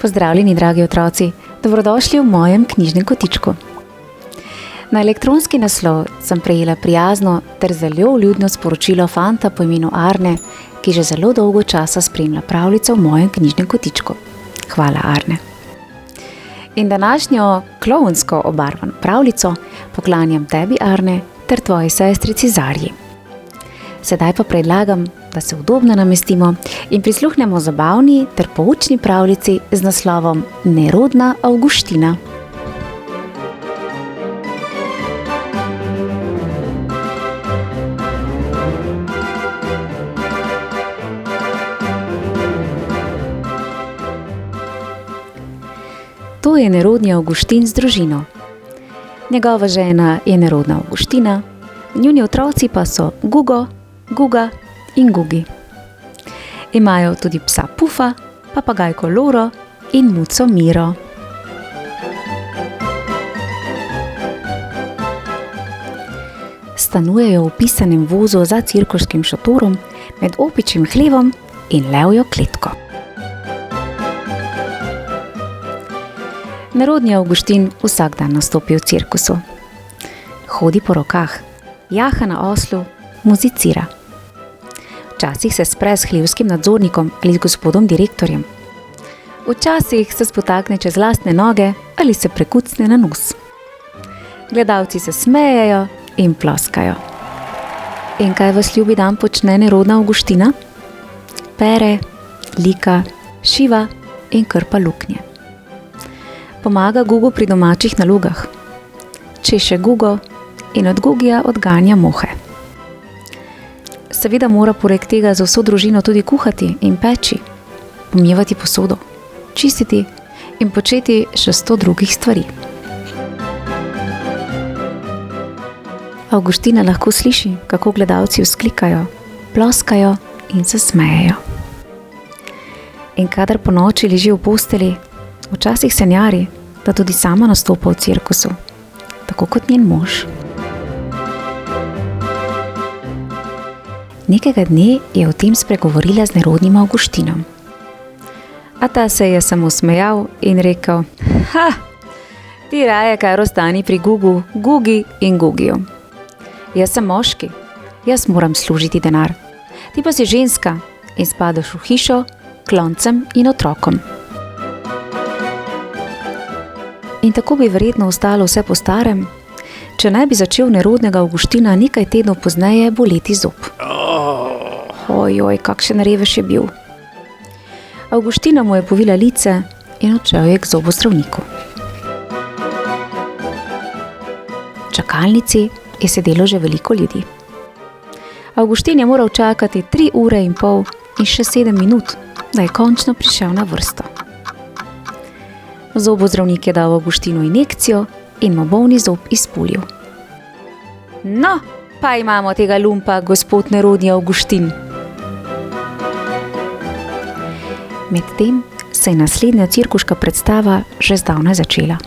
Pozdravljeni, dragi otroci, dobrodošli v mojem knjižnem kotičku. Na elektronski naslov sem prejela prijazno ter zelo vljudno sporočilo fanta po imenu Arne, ki že zelo dolgo časa spremlja pravljico v mojem knjižnem kotičku. Hvala, Arne. In današnjo klovnsko obarvano pravljico poklanjam tebi, Arne, ter tvoji sestrici Zarji. Sedaj pa predlagam, da se udobno namestimo in prisluhnemo zabavni ter poučni pravljici z naslovom Nerodna Avguština. To je nerodni Avguštin z družino. Njegova žena je nerodna Avguština, njuni otroci pa so Gugo, Guga in Gugi. Imajo tudi psa Pufa, papagajko Loro in muco Miro. Stanujejo v pisanem vozu za cirkuškim šotorom med opičjim hlevom in levjo kletko. Nerodni Avguštin vsak dan nastopi v cirkusu. Hodi po rokah, jaha na oslu, muzicira. Včasih se spre s hlevskim nadzornikom ali z gospodom direktorjem. Včasih se spotakne čez lastne noge ali se prekucne na nos. Gledalci se smejejo in ploskajo. In kaj vas ljubi dan počne nerodna Avguština? Pere, lika, šiva in krpa luknje. Pomaga Gugu pri domačih nalogah. Češe Gugo in od Gugija odganja muhe. Seveda mora poleg tega za vso družino tudi kuhati in peči, pomivati posodo, čistiti in početi še 100 drugih stvari. Avguština lahko sliši, kako gledalci vzklikajo, ploskajo in se smejejo. In kadar po noči leži v posteli, včasih sanjari, da tudi sama nastopa v cirkusu, tako kot njen mož. Nekega dne je o tem spregovorila z nerodnim Avguštinom. A ta se je samo smejal in rekel: ti raje kar ostani pri Gugu, Gugi in Gugiju. Jaz sem moški, jaz moram služiti denar. Ti pa si ženska in spadaš v hišo, kloncem in otrokom. In tako bi verjetno ostalo vse po starem, če ne bi začel nerodnega Avguština nekaj tednov pozneje boleti zob. Ojoj, kakšen revež je bil. Avguština mu je povila lice in odšel je k zobozdravniku. V čakalnici je sedelo že veliko ljudi. Avguštin je moral čakati 3 ure in pol in še 7 minut, da je končno prišel na vrsto. Zobozdravnik je dal Avguštinu injekcijo in mu bolni zob izpulil. No, pa imamo tega lumpa, gospod nerodni Avguštin. Medtem se je naslednja cirkuška predstava že zdavnaj začela.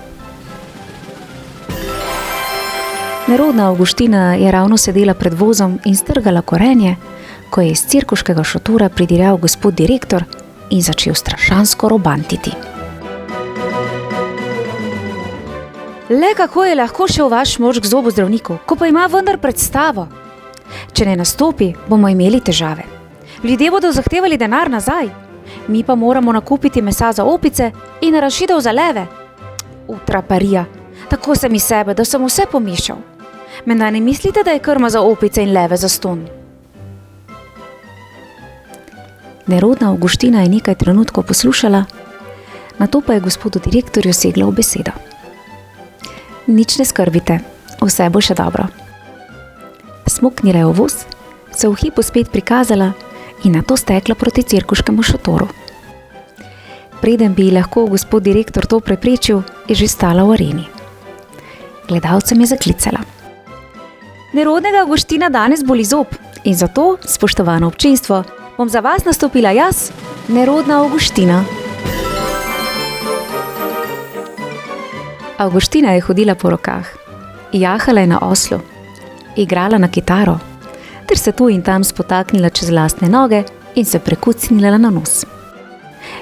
Nerodna Avguština je ravno sedela pred vozom in strgala korenje, ko je iz cirkuškega šotora pridirjal gospod direktor in začel strašansko robantiti. Le kako je lahko šel vaš mož k zobozdravniku, ko pa ima vendar predstavo? Če ne nastopi, bomo imeli težave. Ljudje bodo zahtevali denar nazaj. Mi pa moramo nakupiti mesa za opice in arašidov za leve. Utraparija, tako sem iz sebe, da sem vse pomešal. Menda ne mislite, da je krma za opice in leve zastonj? Nerodna Avguština je nekaj trenutkov poslušala, nato pa je gospodu direktorju segla v besedo. Nič ne skrbite, vse bo še dobro. Smuknila je v voz, se v hipu spet prikazala in nato stekla proti cirkuškemu šotoru. Preden bi lahko gospod direktor to preprečil, je že stala v areni. Gledalcem je zaklicala. Nerodnega Avguština danes boli zob in zato, spoštovano občinstvo, bom za vas nastopila jaz, nerodna Avguština. Avguština je hodila po rokah, jahala je na oslu, igrala na kitaro, ter se tu in tam spotaknila čez lastne noge in se prekucnila na nos.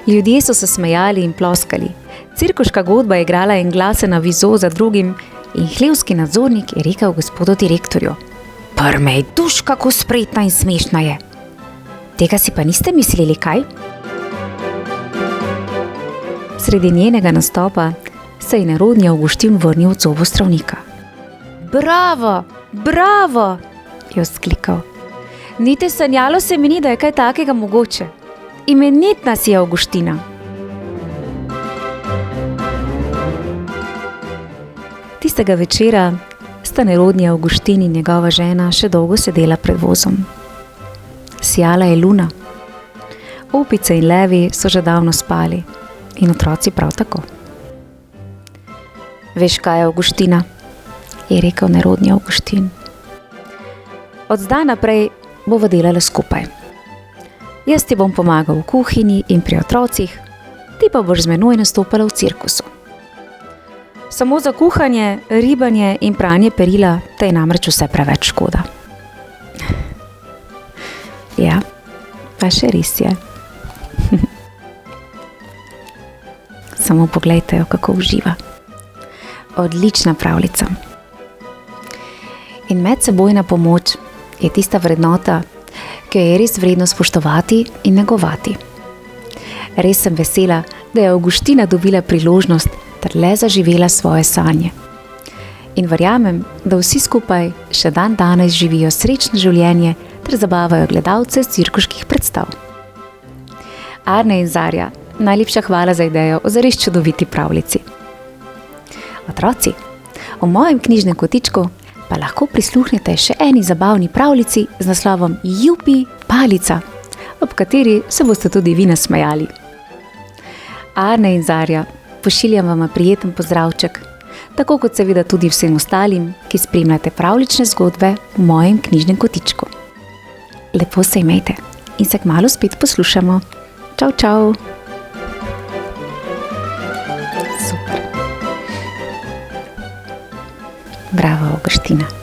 Ljudje so se smejali in ploskali, cirkuška godba je igrala en glasen avizo za drugim in hlevski nadzornik je rekel gospodu direktorju: "Prmej duš, kako spretna in smešna je. Tega si pa niste mislili, kaj?" Sredi njenega nastopa se je nerodni Avguštin vrnil od zobozdravnika. "Bravo, bravo!" je vzklikal. "Niti sanjalo se mi ni, da je kaj takega mogoče. Imenitna si, Avguština." Tistega večera sta nerodni Avguštin in njegova žena še dolgo sedela pred vozom. Sijala je luna. Opice in levi so že davno spali in otroci prav tako. "Veš kaj, Avguština," je rekel nerodni Avguštin. "Od zdaj naprej bova delala skupaj. Jaz ti bom pomagal v kuhinji in pri otrocih, ti pa boš z menoj nastopala v cirkusu. Samo za kuhanje, ribanje in pranje perila te je namreč vse preveč škoda." Ja, pa še res je. Samo poglejte jo, kako uživa. Odlična pravljica. In medsebojna pomoč je tista vrednota, ki jo je res vredno spoštovati in negovati. Res sem vesela, da je Avguština dobila priložnost ter le zaživela svoje sanje. In verjamem, da vsi skupaj še dan danes živijo srečno življenje ter zabavajo gledalce cirkuških predstav. Arne in Zarja, najlepša hvala za idejo o zares čudoviti pravljici. Otroci, v mojem knjižnem kotičku pa lahko prisluhnete še eni zabavni pravljici z naslovom Jupi palica, ob kateri se boste tudi vi nasmejali. Arne in Zarja, pošiljam vama prijeten pozdravček, tako kot seveda tudi vsem ostalim, ki spremljate pravljične zgodbe v mojem knjižnem kotičku. Lepo se imejte in se kmalu spet poslušamo. Čau, čau! Super. Bravo, Avguština.